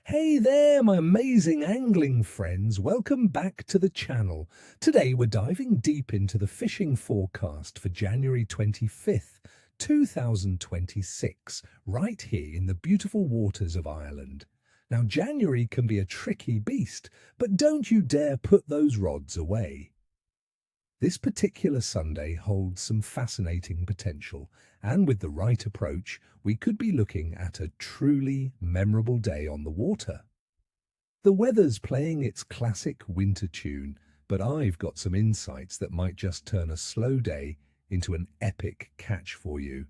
Hey there, my amazing angling friends. Welcome back to the channel. Today we're diving deep into the fishing forecast for January 25th, 2026, right here in the beautiful waters of Ireland. Now, January can be a tricky beast, but don't you dare put those rods away. This particular Sunday holds some fascinating potential, and with the right approach, we could be looking at a truly memorable day on the water. The weather's playing its classic winter tune, but I've got some insights that might just turn a slow day into an epic catch for you.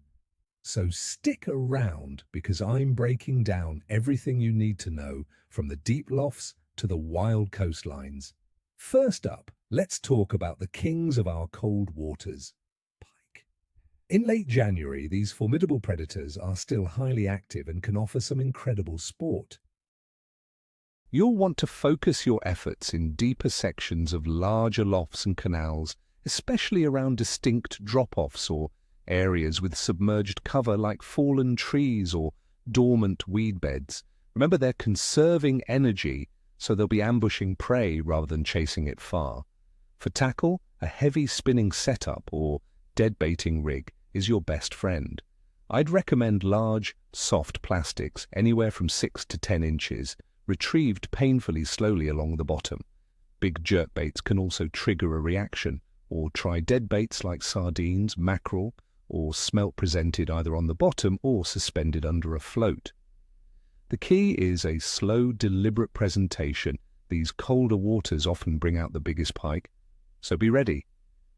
So stick around because I'm breaking down everything you need to know from the deep lofts to the wild coastlines. First up, let's talk about the kings of our cold waters, pike. In late January, these formidable predators are still highly active and can offer some incredible sport. You'll want to focus your efforts in deeper sections of larger lofts and canals, especially around distinct drop-offs or areas with submerged cover like fallen trees or dormant weed beds. Remember, they're conserving energy, so they'll be ambushing prey rather than chasing it far. For tackle, a heavy spinning setup or dead-baiting rig is your best friend. I'd recommend large, soft plastics, anywhere from 6 to 10 inches, retrieved painfully slowly along the bottom. Big jerkbaits can also trigger a reaction, or try dead baits like sardines, mackerel, or smelt presented either on the bottom or suspended under a float. The key is a slow, deliberate presentation. These colder waters often bring out the biggest pike, so be ready.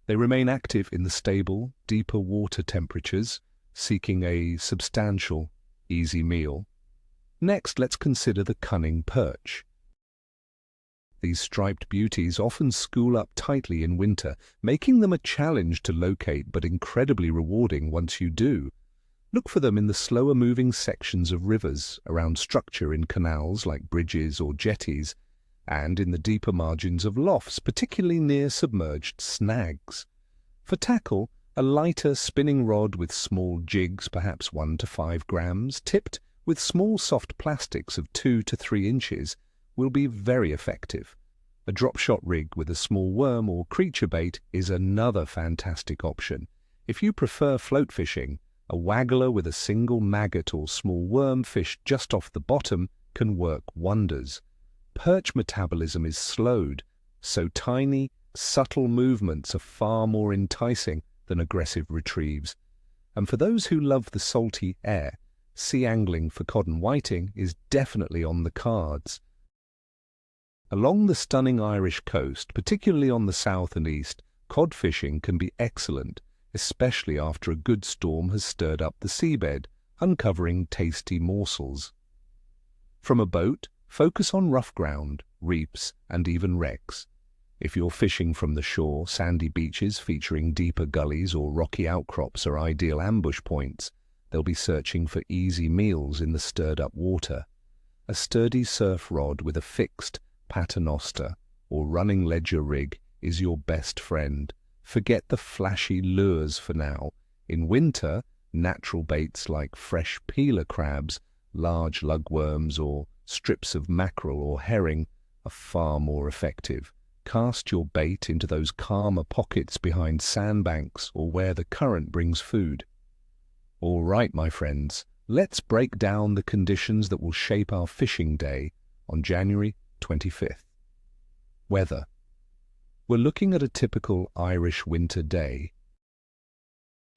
They remain active in the stable, deeper water temperatures, seeking a substantial, easy meal. Next, let's consider the cunning perch. These striped beauties often school up tightly in winter, making them a challenge to locate but incredibly rewarding once you do. Look for them in the slower-moving sections of rivers, around structure in canals like bridges or jetties, and in the deeper margins of lofts, particularly near submerged snags. For tackle, a lighter spinning rod with small jigs, perhaps 1 to 5 grams, tipped with small soft plastics of 2 to 3 inches, will be very effective. A drop-shot rig with a small worm or creature bait is another fantastic option. If you prefer float fishing, a waggler with a single maggot or small worm fished just off the bottom can work wonders. Perch metabolism is slowed, so tiny, subtle movements are far more enticing than aggressive retrieves. And for those who love the salty air, sea angling for cod and whiting is definitely on the cards. Along the stunning Irish coast, particularly on the south and east, cod fishing can be excellent, especially after a good storm has stirred up the seabed, uncovering tasty morsels. From a boat, focus on rough ground, reefs, and even wrecks. If you're fishing from the shore, sandy beaches featuring deeper gullies or rocky outcrops are ideal ambush points. They'll be searching for easy meals in the stirred-up water. A sturdy surf rod with a fixed paternoster or running ledger rig is your best friend. Forget the flashy lures for now. In winter, natural baits like fresh peeler crabs, large lugworms, or strips of mackerel or herring are far more effective. Cast your bait into those calmer pockets behind sandbanks or where the current brings food. All right, my friends, let's break down the conditions that will shape our fishing day on January 25th. Weather. We're looking at a typical Irish winter day.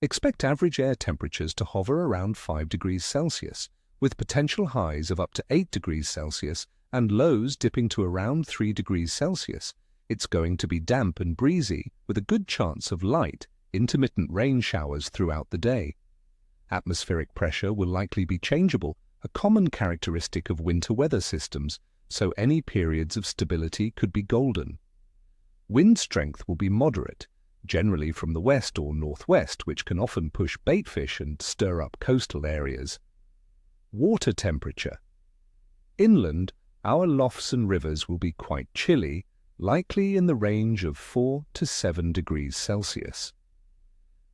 Expect average air temperatures to hover around 5 degrees Celsius, with potential highs of up to 8 degrees Celsius and lows dipping to around 3 degrees Celsius. It's going to be damp and breezy, with a good chance of light, intermittent rain showers throughout the day. Atmospheric pressure will likely be changeable, a common characteristic of winter weather systems, so any periods of stability could be golden. Wind strength will be moderate, generally from the west or northwest, which can often push baitfish and stir up coastal areas. Water temperature. Inland, our lofts and rivers will be quite chilly, likely in the range of 4 to 7 degrees Celsius.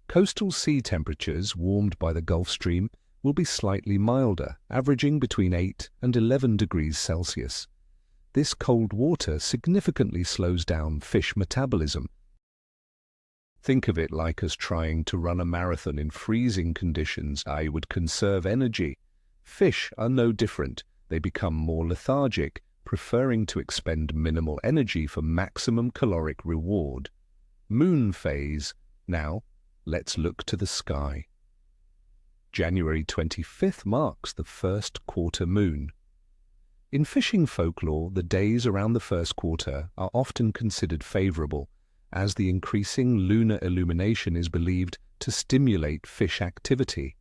Coastal sea temperatures, warmed by the Gulf Stream, will be slightly milder, averaging between 8 and 11 degrees Celsius. This cold water significantly slows down fish metabolism. Think of it like us trying to run a marathon in freezing conditions. I would conserve energy. Fish are no different. They become more lethargic, preferring to expend minimal energy for maximum caloric reward. Moon phase. Now, let's look to the sky. January 25th marks the first quarter moon. In fishing folklore, the days around the first quarter are often considered favorable, as the increasing lunar illumination is believed to stimulate fish activity.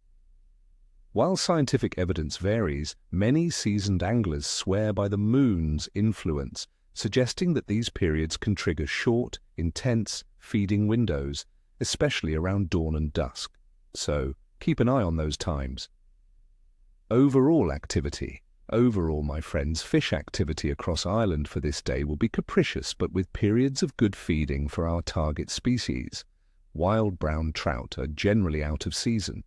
While scientific evidence varies, many seasoned anglers swear by the moon's influence, suggesting that these periods can trigger short, intense feeding windows, especially around dawn and dusk. So, keep an eye on those times. Overall activity. Overall, my friends, fish activity across Ireland for this day will be capricious, but with periods of good feeding for our target species. Wild brown trout are generally out of season.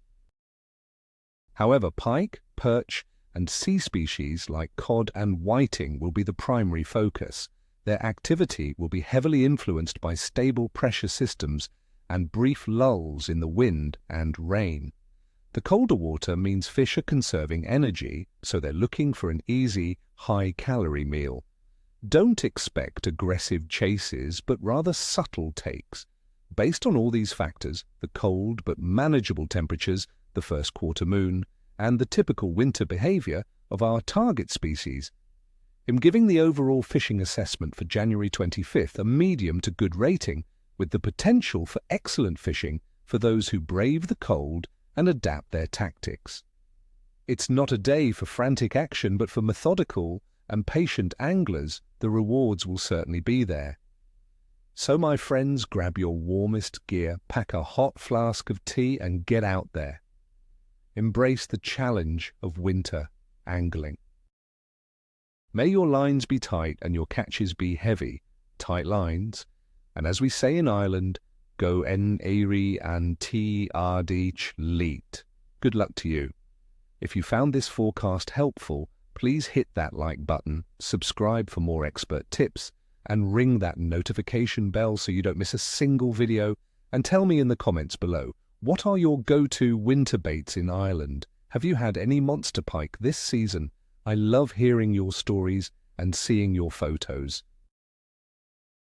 However, pike, perch, and sea species like cod and whiting will be the primary focus. Their activity will be heavily influenced by stable pressure systems and brief lulls in the wind and rain. The colder water means fish are conserving energy, so they're looking for an easy, high-calorie meal. Don't expect aggressive chases, but rather subtle takes. Based on all these factors, the cold but manageable temperatures, the first quarter moon, and the typical winter behavior of our target species, I'm giving the overall fishing assessment for January 25th a medium to good rating, with the potential for excellent fishing for those who brave the cold and adapt their tactics. It's not a day for frantic action, but for methodical and patient anglers, the rewards will certainly be there. So, my friends, grab your warmest gear, pack a hot flask of tea, and get out there. Embrace the challenge of winter angling. May your lines be tight and your catches be heavy, tight lines, and as we say in Ireland, go en éirí an tí ardich leat. Good luck to you. If you found this forecast helpful, please hit that like button, subscribe for more expert tips, and ring that notification bell so you don't miss a single video, and tell me in the comments below, what are your go-to winter baits in Ireland? Have you had any monster pike this season? I love hearing your stories and seeing your photos.